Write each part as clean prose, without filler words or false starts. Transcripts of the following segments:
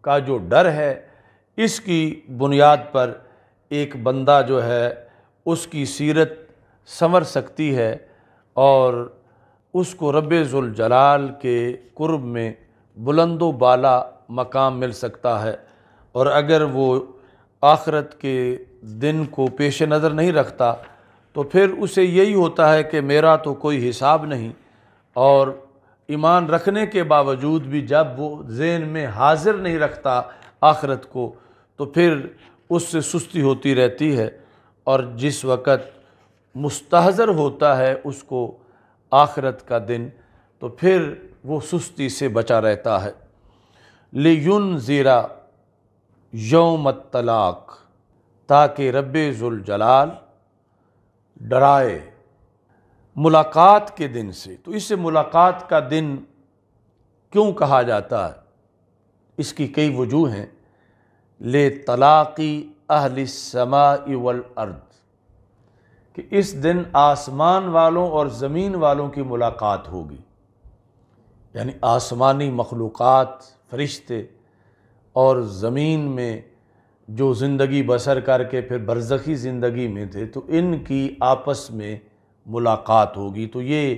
کا جو ڈر ہے، اس کی بنیاد پر ایک بندہ جو ہے اس کی سیرت سنور سکتی ہے اور اس کو رب ذوالجلال کے قرب میں بلند و بالا مقام مل سکتا ہے۔ اور اگر وہ آخرت کے دن کو پیش نظر نہیں رکھتا تو پھر اسے یہی ہوتا ہے کہ میرا تو کوئی حساب نہیں، اور ایمان رکھنے کے باوجود بھی جب وہ ذہن میں حاضر نہیں رکھتا آخرت کو تو پھر اس سے سستی ہوتی رہتی ہے، اور جس وقت مستحضر ہوتا ہے اس کو آخرت کا دن تو پھر وہ سستی سے بچا رہتا ہے۔ لِيُنذِرَ یوم الطلاق، تاکہ رب ذوالجلال ڈرائے ملاقات کے دن سے۔ تو اسے ملاقات کا دن کیوں کہا جاتا ہے؟ اس کی کئی وجوہ ہیں۔ لِطَلَاقِ أَهْلِ السَّمَاءِ وَالْأَرْضِ، کہ اس دن آسمان والوں اور زمین والوں کی ملاقات ہوگی، یعنی آسمانی مخلوقات، فرشتے، اور زمین میں جو زندگی بسر کر کے پھر برزخی زندگی میں تھے تو ان کی آپس میں ملاقات ہوگی۔ تو یہ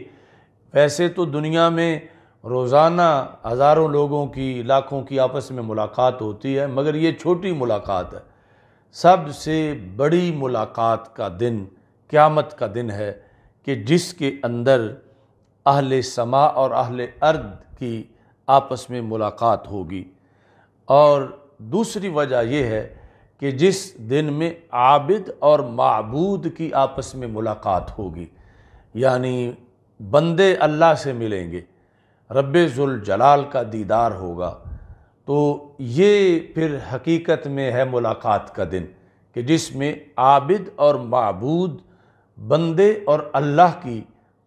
ویسے تو دنیا میں روزانہ ہزاروں لوگوں کی، لاکھوں کی آپس میں ملاقات ہوتی ہے، مگر یہ چھوٹی ملاقات ہے۔ سب سے بڑی ملاقات کا دن قیامت کا دن ہے کہ جس کے اندر اہل سما اور اہل ارض کی آپس میں ملاقات ہوگی۔ اور دوسری وجہ یہ ہے کہ جس دن میں عابد اور معبود کی آپس میں ملاقات ہوگی، یعنی بندے اللہ سے ملیں گے، رب ذوالجلال کا دیدار ہوگا۔ تو یہ پھر حقیقت میں ہے ملاقات کا دن کہ جس میں عابد اور معبود، بندے اور اللہ کی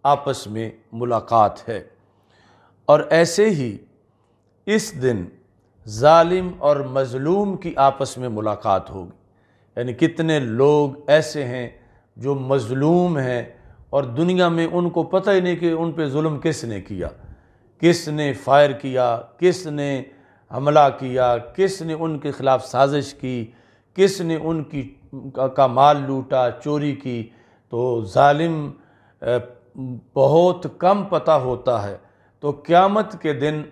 آپس میں ملاقات ہے۔ اور ایسے ہی اس دن ظالم اور مظلوم کی آپس میں ملاقات ہوگی، یعنی کتنے لوگ ایسے ہیں جو مظلوم ہیں اور دنیا میں ان کو پتہ ہی نہیں کہ ان پہ ظلم کس نے کیا، کس نے فائر کیا، کس نے حملہ کیا، کس نے ان کے خلاف سازش کی، کس نے ان کا مال لوٹا، چوری کی۔ تو ظالم بہت کم پتہ ہوتا ہے۔ تو قیامت کے دن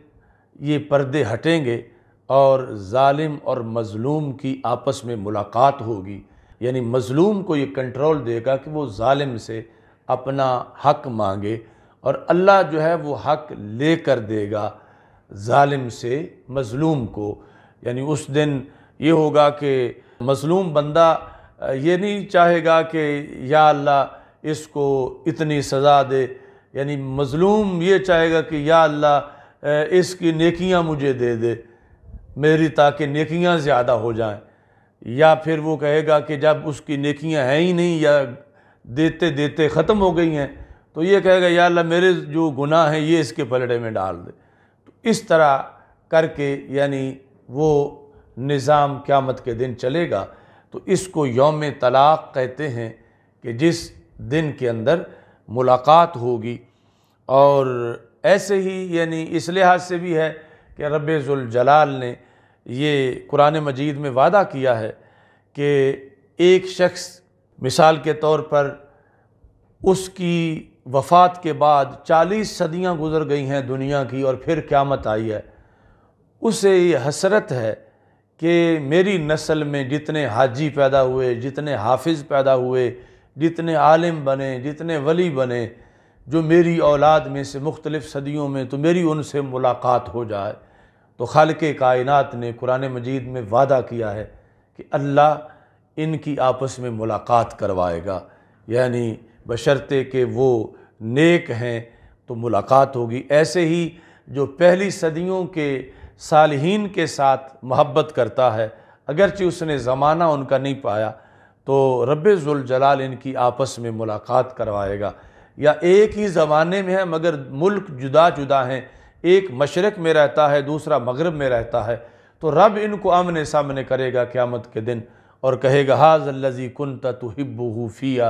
یہ پردے ہٹیں گے اور ظالم اور مظلوم کی آپس میں ملاقات ہوگی، یعنی مظلوم کو یہ کنٹرول دے گا کہ وہ ظالم سے اپنا حق مانگے، اور اللہ جو ہے وہ حق لے کر دے گا ظالم سے مظلوم کو۔ یعنی اس دن یہ ہوگا کہ مظلوم بندہ یہ نہیں چاہے گا کہ یا اللہ اس کو اتنی سزا دے، یعنی مظلوم یہ چاہے گا کہ یا اللہ اس کی نیکیاں مجھے دے دے میری، تاکہ نیکیاں زیادہ ہو جائیں۔ یا پھر وہ کہے گا کہ جب اس کی نیکیاں ہیں ہی نہیں یا دیتے دیتے ختم ہو گئی ہیں تو یہ کہے گا یا اللہ میرے جو گناہ ہیں یہ اس کے پلڑے میں ڈال دے۔ تو اس طرح کر کے یعنی وہ نظام قیامت کے دن چلے گا۔ تو اس کو یوم طلاق کہتے ہیں کہ جس دن کے اندر ملاقات ہوگی۔ اور ایسے ہی یعنی اس لحاظ سے بھی ہے کہ رب ذوالجلال نے یہ قرآن مجید میں وعدہ کیا ہے کہ ایک شخص مثال کے طور پر اس کی وفات کے بعد 40 صدیاں گزر گئی ہیں دنیا کی اور پھر قیامت آئی ہے، اسے یہ حسرت ہے کہ میری نسل میں جتنے حاجی پیدا ہوئے، جتنے حافظ پیدا ہوئے، جتنے عالم بنے، جتنے ولی بنے، جو میری اولاد میں سے مختلف صدیوں میں، تو میری ان سے ملاقات ہو جائے۔ تو خالق کائنات نے قرآن مجید میں وعدہ کیا ہے کہ اللہ ان کی آپس میں ملاقات کروائے گا، یعنی بشرطے کہ وہ نیک ہیں تو ملاقات ہوگی۔ ایسے ہی جو پہلی صدیوں کے صالحین کے ساتھ محبت کرتا ہے، اگرچہ اس نے زمانہ ان کا نہیں پایا، تو رب ذوالجلال ان کی آپس میں ملاقات کروائے گا۔ یا ایک ہی زمانے میں ہے مگر ملک جدا جدا ہیں، ایک مشرق میں رہتا ہے دوسرا مغرب میں رہتا ہے، تو رب ان کو آمنے سامنے کرے گا قیامت کے دن اور کہے گا ھذا الذی کنت تحبہ فیہ،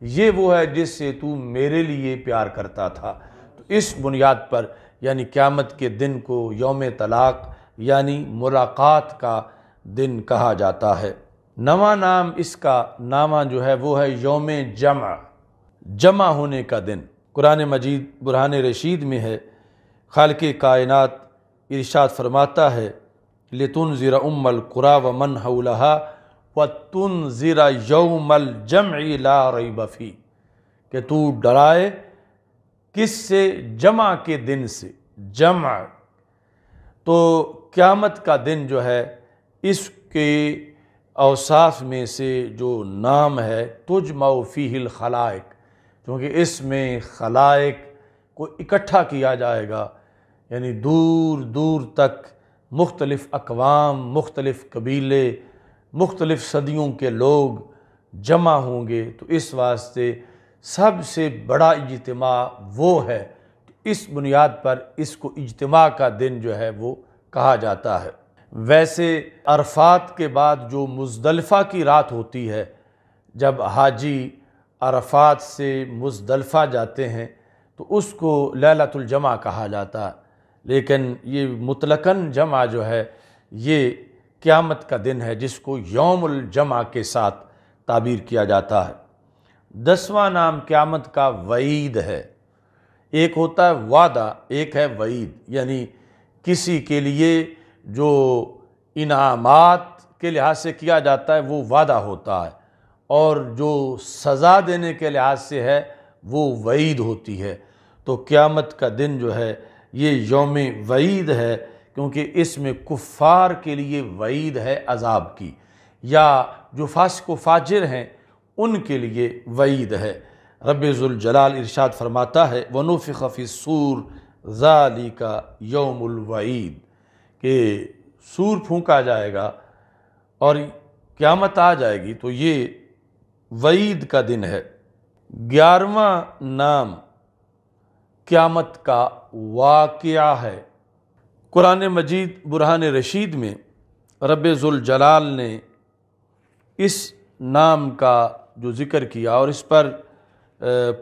یہ وہ ہے جس سے تو میرے لیے پیار کرتا تھا۔ تو اس بنیاد پر یعنی قیامت کے دن کو یوم طلاق یعنی ملاقات کا دن کہا جاتا ہے۔ نواں نام اس کا نامہ جو ہے وہ ہے یوم جمع، جمع ہونے کا دن۔ قرآن مجید برہان رشید میں ہے، خالق کائنات ارشاد فرماتا ہے لِتُنذِرَ أُمَّ الْقُرَىٰ وَمَنْ حَوْلَهَا وَتُنذِرَ يَوْمَ الْجَمْعِ لَا رَيْبَ فِيهِ، کہ تو ڈرائے کس سے؟ جمع کے دن سے۔ جمع تو قیامت کا دن جو ہے اس کے اوصاف میں سے جو نام ہے تجمع فیہ الخلائق، کیونکہ اس میں خلائق کو اکٹھا کیا جائے گا، یعنی دور دور تک مختلف اقوام، مختلف قبیلے، مختلف صدیوں کے لوگ جمع ہوں گے، تو اس واسطے سب سے بڑا اجتماع وہ ہے۔ اس بنیاد پر اس کو اجتماع کا دن جو ہے وہ کہا جاتا ہے۔ ویسے عرفات کے بعد جو مزدلفہ کی رات ہوتی ہے، جب حاجی عرفات سے مزدلفہ جاتے ہیں تو اس کو لیلۃ الجمع کہا جاتا ہے، لیکن یہ مطلقاً جمع جو ہے یہ قیامت کا دن ہے جس کو یوم الجمع کے ساتھ تعبیر کیا جاتا ہے۔ 10واں نام قیامت کا وعید ہے۔ ایک ہوتا ہے وعدہ، ایک ہے وعید، یعنی کسی کے لیے جو انعامات کے لحاظ سے کیا جاتا ہے وہ وعدہ ہوتا ہے، اور جو سزا دینے کے لحاظ سے ہے وہ وعید ہوتی ہے۔ تو قیامت کا دن جو ہے یہ یوم وعید ہے، کیونکہ اس میں کفار کے لیے وعید ہے عذاب کی، یا جو فاسق و فاجر ہیں ان کے لیے وعید ہے۔ رب ذوالجلال ارشاد فرماتا ہے وَنُفِخَ فِي الصُّورِ ذَلِكَ يَوْمُ الْوَعِيدِ، کہ سور پھونکا جائے گا اور قیامت آ جائے گی، تو یہ وعید کا دن ہے۔ 11واں نام قیامت کا واقعہ ہے۔ قرآن مجید برہان رشید میں رب ذوالجلال نے اس نام کا جو ذکر کیا، اور اس پر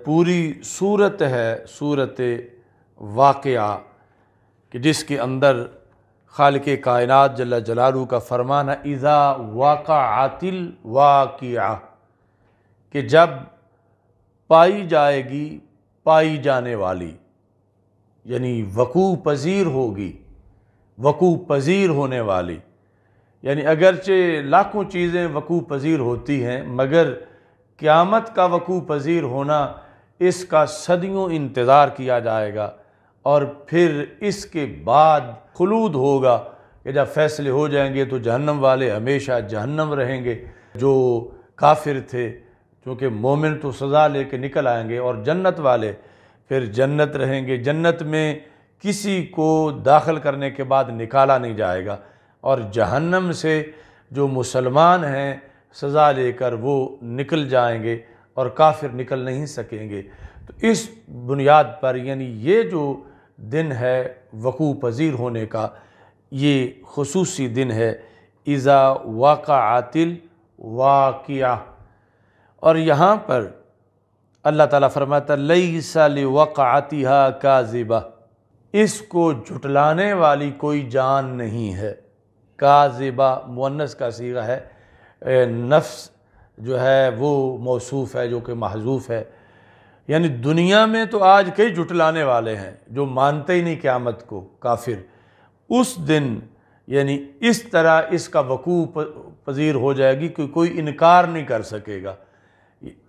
پوری صورت ہے، صورت واقعہ، کہ جس کے اندر خالق کائنات جل جلالہ کا فرمان ہے اذا وقعت الواقعہ، کہ جب پائی جائے گی پائی جانے والی، یعنی وقوع پذیر ہوگی، وقوع پذیر ہونے والی، یعنی اگرچہ لاکھوں چیزیں وقوع پذیر ہوتی ہیں مگر قیامت کا وقوع پذیر ہونا اس کا صدیوں انتظار کیا جائے گا، اور پھر اس کے بعد خلود ہوگا کہ جب فیصلے ہو جائیں گے تو جہنم والے ہمیشہ جہنم رہیں گے، جو کافر تھے، چونکہ مومن تو سزا لے کے نکل آئیں گے، اور جنت والے پھر جنت رہیں گے۔ جنت میں کسی کو داخل کرنے کے بعد نکالا نہیں جائے گا، اور جہنم سے جو مسلمان ہیں سزا لے کر وہ نکل جائیں گے، اور کافر نکل نہیں سکیں گے۔ تو اس بنیاد پر یعنی یہ جو دن ہے وقوع پذیر ہونے کا، یہ خصوصی دن ہے اذا وقعت الواقعہ۔ اور یہاں پر اللہ تعالیٰ فرماتا لیس لوقعتها کاذبہ، اس کو جھٹلانے والی کوئی جان نہیں ہے۔ کاذبہ مؤنث کا صیغہ ہے، نفس جو ہے وہ موصوف ہے جو کہ محذوف ہے، یعنی دنیا میں تو آج کئی جھٹلانے والے ہیں جو مانتے ہی نہیں قیامت کو، کافر۔ اس دن یعنی اس طرح اس کا وقوع پذیر ہو جائے گی کہ کوئی انکار نہیں کر سکے گا۔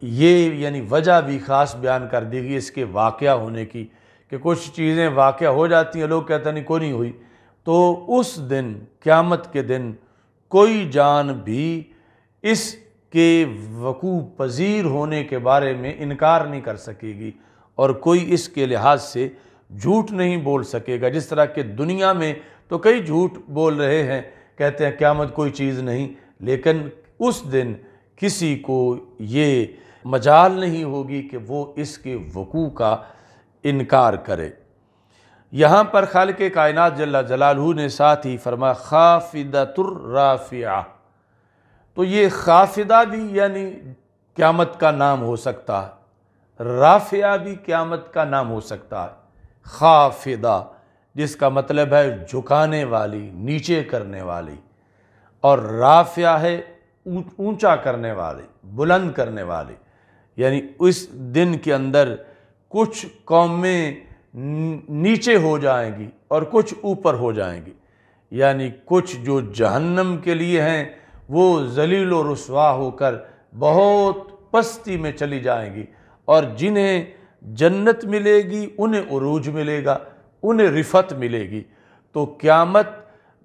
یہ یعنی وجہ بھی خاص بیان کر دی گئی اس کے واقعہ ہونے کی، کہ کچھ چیزیں واقعہ ہو جاتی ہیں، لوگ کہتے ہیں نہیں کوئی نہیں ہوئی، تو اس دن قیامت کے دن کوئی جان بھی اس کے وقوع پذیر ہونے کے بارے میں انکار نہیں کر سکے گی، اور کوئی اس کے لحاظ سے جھوٹ نہیں بول سکے گا۔ جس طرح کہ دنیا میں تو کئی جھوٹ بول رہے ہیں، کہتے ہیں قیامت کوئی چیز نہیں، لیکن اس دن کسی کو یہ مجال نہیں ہوگی کہ وہ اس کے وقوع کا انکار کرے۔ یہاں پر خالق کائنات جل جلالہ نے ساتھ ہی فرمایا خافضۃ الرافعہ، تو یہ خافضہ بھی یعنی قیامت کا نام ہو سکتا ہے، رافعہ بھی قیامت کا نام ہو سکتا ہے۔ خافضہ جس کا مطلب ہے جھکانے والی، نیچے کرنے والی، اور رافعہ ہے اونچا کرنے والی، بلند کرنے والی۔ یعنی اس دن کے اندر کچھ قومیں نیچے ہو جائیں گی اور کچھ اوپر ہو جائیں گی، یعنی کچھ جو جہنم کے لیے ہیں وہ ذلیل و رسوا ہو کر بہت پستی میں چلی جائیں گی، اور جنہیں جنت ملے گی انہیں عروج ملے گا، انہیں رفعت ملے گی۔ تو قیامت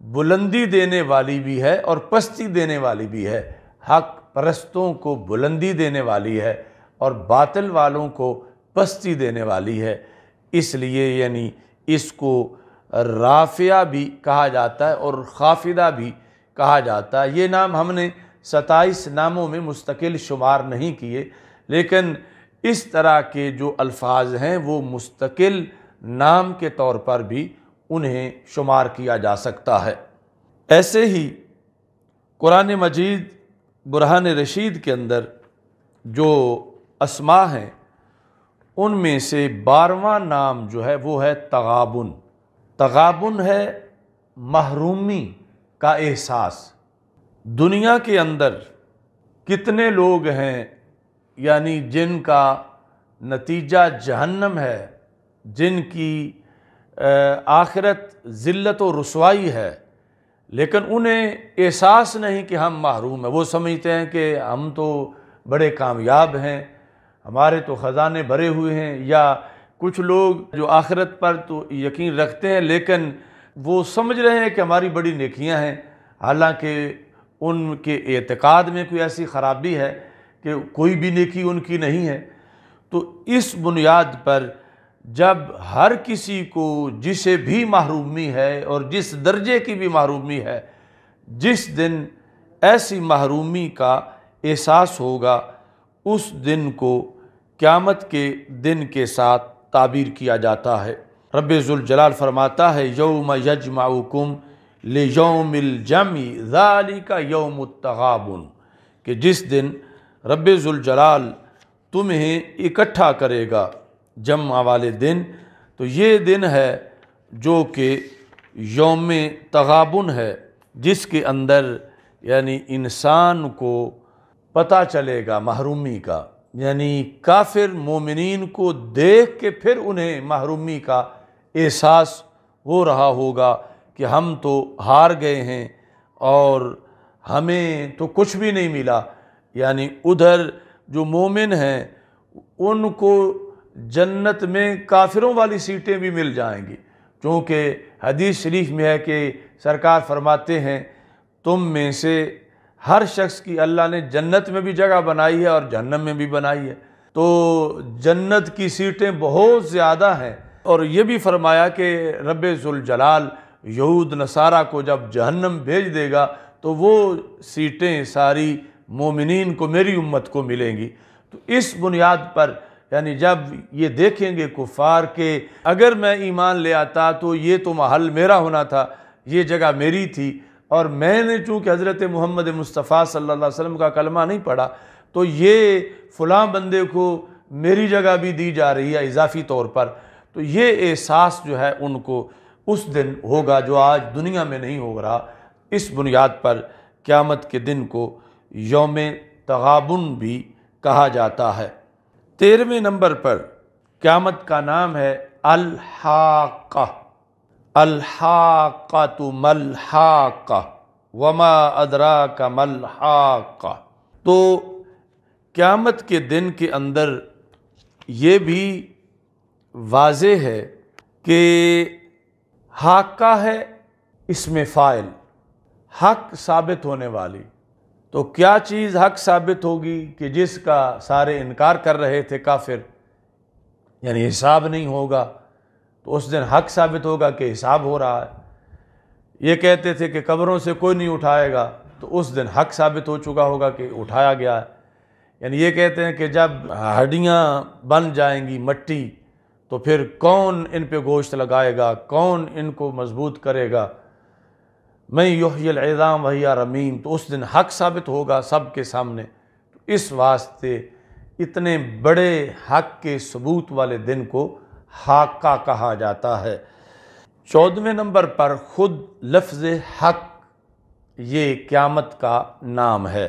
بلندی دینے والی بھی ہے اور پستی دینے والی بھی ہے، حق پرستوں کو بلندی دینے والی ہے اور باطل والوں کو پستی دینے والی ہے۔ اس لیے یعنی اس کو رافعہ بھی کہا جاتا ہے اور خافضہ بھی کہا جاتا ہے۔ یہ نام ہم نے 27 ناموں میں مستقل شمار نہیں کیے، لیکن اس طرح کے جو الفاظ ہیں وہ مستقل نام کے طور پر بھی انہیں شمار کیا جا سکتا ہے۔ ایسے ہی قرآن مجید برہان رشید کے اندر جو اسماء ہیں ان میں سے 12واں نام جو ہے وہ ہے تغابن۔ تغابن ہے محرومی کا احساس۔ دنیا کے اندر کتنے لوگ ہیں یعنی جن کا نتیجہ جہنم ہے، جن کی آخرت ذلت و رسوائی ہے، لیکن انہیں احساس نہیں کہ ہم محروم ہیں۔ وہ سمجھتے ہیں کہ ہم تو بڑے کامیاب ہیں، ہمارے تو خزانے بھرے ہوئے ہیں، یا کچھ لوگ جو آخرت پر تو یقین رکھتے ہیں لیکن وہ سمجھ رہے ہیں کہ ہماری بڑی نیکیاں ہیں، حالانکہ ان کے اعتقاد میں کوئی ایسی خرابی ہے کہ کوئی بھی نیکی ان کی نہیں ہے۔ تو اس بنیاد پر جب ہر کسی کو جسے بھی محرومی ہے اور جس درجے کی بھی محرومی ہے، جس دن ایسی محرومی کا احساس ہوگا اس دن کو قیامت کے دن کے ساتھ تعبیر کیا جاتا ہے۔ رب ذوالجلال فرماتا ہے یوم یجمعکم لیوم الجمع ذالک یوم التغابن، کہ جس دن رب ذوالجلال تمہیں اکٹھا کرے گا، جمع والے دن، تو یہ دن ہے جو کہ یوم تغابن ہے، جس کے اندر یعنی انسان کو پتہ چلے گا محرومی کا، یعنی کافر مومنین کو دیکھ کے پھر انہیں محرومی کا احساس ہو رہا ہوگا کہ ہم تو ہار گئے ہیں اور ہمیں تو کچھ بھی نہیں ملا۔ یعنی ادھر جو مومن ہیں ان کو جنت میں کافروں والی سیٹیں بھی مل جائیں گی، چونکہ حدیث شریف میں ہے کہ سرکار فرماتے ہیں تم میں سے ہر شخص کی اللہ نے جنت میں بھی جگہ بنائی ہے اور جہنم میں بھی بنائی ہے، تو جنت کی سیٹیں بہت زیادہ ہیں۔ اور یہ بھی فرمایا کہ رب ذوالجلال یہود نصارہ کو جب جہنم بھیج دے گا تو وہ سیٹیں ساری مومنین کو، میری امت کو ملیں گی۔ تو اس بنیاد پر یعنی جب یہ دیکھیں گے کفار کہ اگر میں ایمان لے آتا تو یہ تو محل میرا ہونا تھا، یہ جگہ میری تھی، اور میں نے چونکہ حضرت محمد مصطفیٰ صلی اللہ علیہ وسلم کا کلمہ نہیں پڑھا تو یہ فلاں بندے کو میری جگہ بھی دی جا رہی ہے اضافی طور پر۔ تو یہ احساس جو ہے ان کو اس دن ہوگا جو آج دنیا میں نہیں ہو رہا۔ اس بنیاد پر قیامت کے دن کو یوم تغابن بھی کہا جاتا ہے۔ 13ویں نمبر پر قیامت کا نام ہے الحاقہ۔ الحاقۃ ملحاقہ وما ادراک ملحاقہ۔ تو قیامت کے دن کے اندر یہ بھی واضح ہے کہ حاقہ ہے اسم فاعل، حق ثابت ہونے والی۔ تو کیا چیز حق ثابت ہوگی کہ جس کا سارے انکار کر رہے تھے کافر، یعنی حساب نہیں ہوگا، تو اس دن حق ثابت ہوگا کہ حساب ہو رہا ہے۔ یہ کہتے تھے کہ قبروں سے کوئی نہیں اٹھائے گا، تو اس دن حق ثابت ہو چکا ہوگا کہ اٹھایا گیا ہے۔ یعنی یہ کہتے ہیں کہ جب ہڈیاں بن جائیں گی مٹی تو پھر کون ان پہ گوشت لگائے گا، کون ان کو مضبوط کرے گا، میں یحیی العظام وہی رمیم، تو اس دن حق ثابت ہوگا سب کے سامنے۔ تو اس واسطے اتنے بڑے حق کے ثبوت والے دن کو حاقہ کہا جاتا ہے۔ 14ویں نمبر پر خود لفظ حق یہ قیامت کا نام ہے۔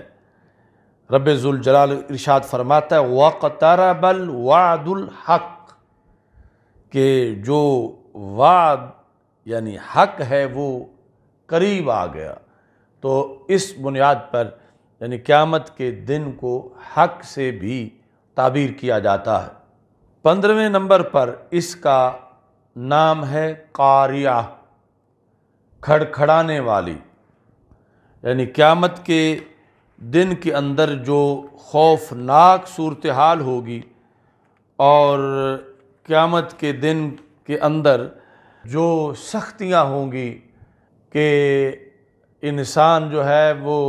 رب ذوالجلال ارشاد فرماتا ہے وَاقْتَرَبَ الْوَعْدُ الْحَقُّ، کہ جو وعد یعنی حق ہے وہ قریب آ گیا۔ تو اس بنیاد پر یعنی قیامت کے دن کو حق سے بھی تعبیر کیا جاتا ہے۔ 15ویں نمبر پر اس کا نام ہے قاریہ، کھڑکھڑانے والی، یعنی قیامت کے دن کے اندر جو خوفناک صورتحال ہوگی اور قیامت کے دن کے اندر جو سختیاں ہوں گی کہ انسان جو ہے وہ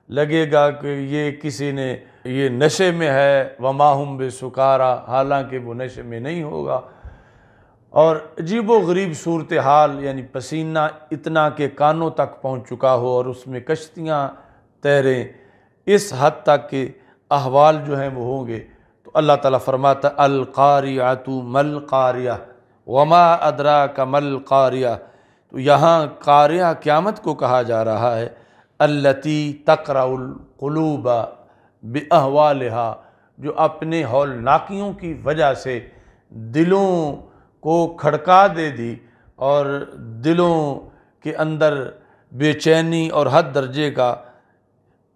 لگے گا کہ یہ کسی نے یہ نشے میں ہے، وما ہم بسکارا، حالانکہ وہ نشے میں نہیں ہوگا، اور عجیب و غریب صورتحال، یعنی پسینہ اتنا کہ کانوں تک پہنچ چکا ہو اور اس میں کشتیاں تیریں، اس حد تک کہ احوال جو ہیں وہ ہوں گے۔ تو اللہ تعالیٰ فرماتا القاریۃ ما القاریہ وما ادراک ما القاریہ، تو یہاں قاریہ قیامت کو کہا جا رہا ہے، التی تقرع القلوب باحوالها، جو اپنے ہولناکیوں کی وجہ سے دلوں کو کھڑکا دے دی اور دلوں کے اندر بے چینی اور حد درجے کا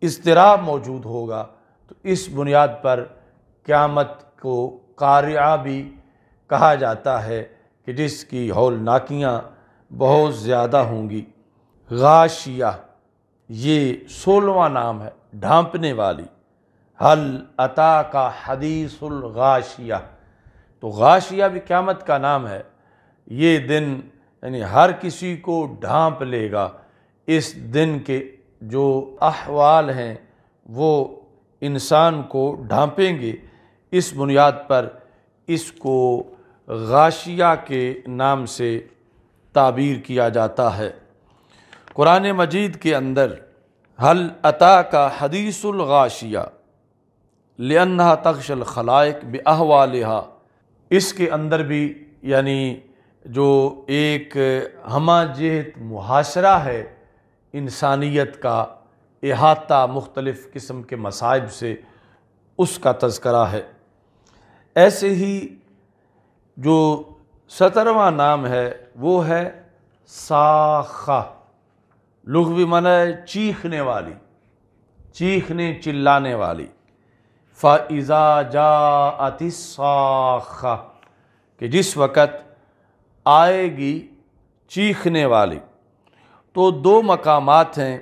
اضطراب موجود ہوگا۔ تو اس بنیاد پر قیامت کو قاریہ بھی کہا جاتا ہے کہ جس کی ہولناکیاں بہت زیادہ ہوں گی۔ غاشیہ یہ 16واں نام ہے، ڈھانپنے والی۔ هل اتاک حدیث الغاشیہ، تو غاشیہ بھی قیامت کا نام ہے۔ یہ دن یعنی ہر کسی کو ڈھانپ لے گا۔ اس دن کے جو احوال ہیں وہ انسان کو ڈھانپیں گے، اس بنیاد پر اس کو غاشیہ کے نام سے تعبیر کیا جاتا ہے۔ قرآن مجید کے اندر هل اتاک حدیث الغاشیہ لأنها تغشی الخلائق بأحوالها، اس کے اندر بھی یعنی جو ایک ہمہ جہت محاصرہ ہے انسانیت کا، احاطہ مختلف قسم کے مصائب سے، اس کا تذکرہ ہے۔ ایسے ہی جو 17واں نام ہے وہ ہے صاخہ، لغوی معنی ہے چیخنے والی، چیخنے چلانے والی۔ فَإِذَا جَاءَتِ الصَّاخَّةُ، کہ جس وقت آئے گی چیخنے والی۔ تو دو مقامات ہیں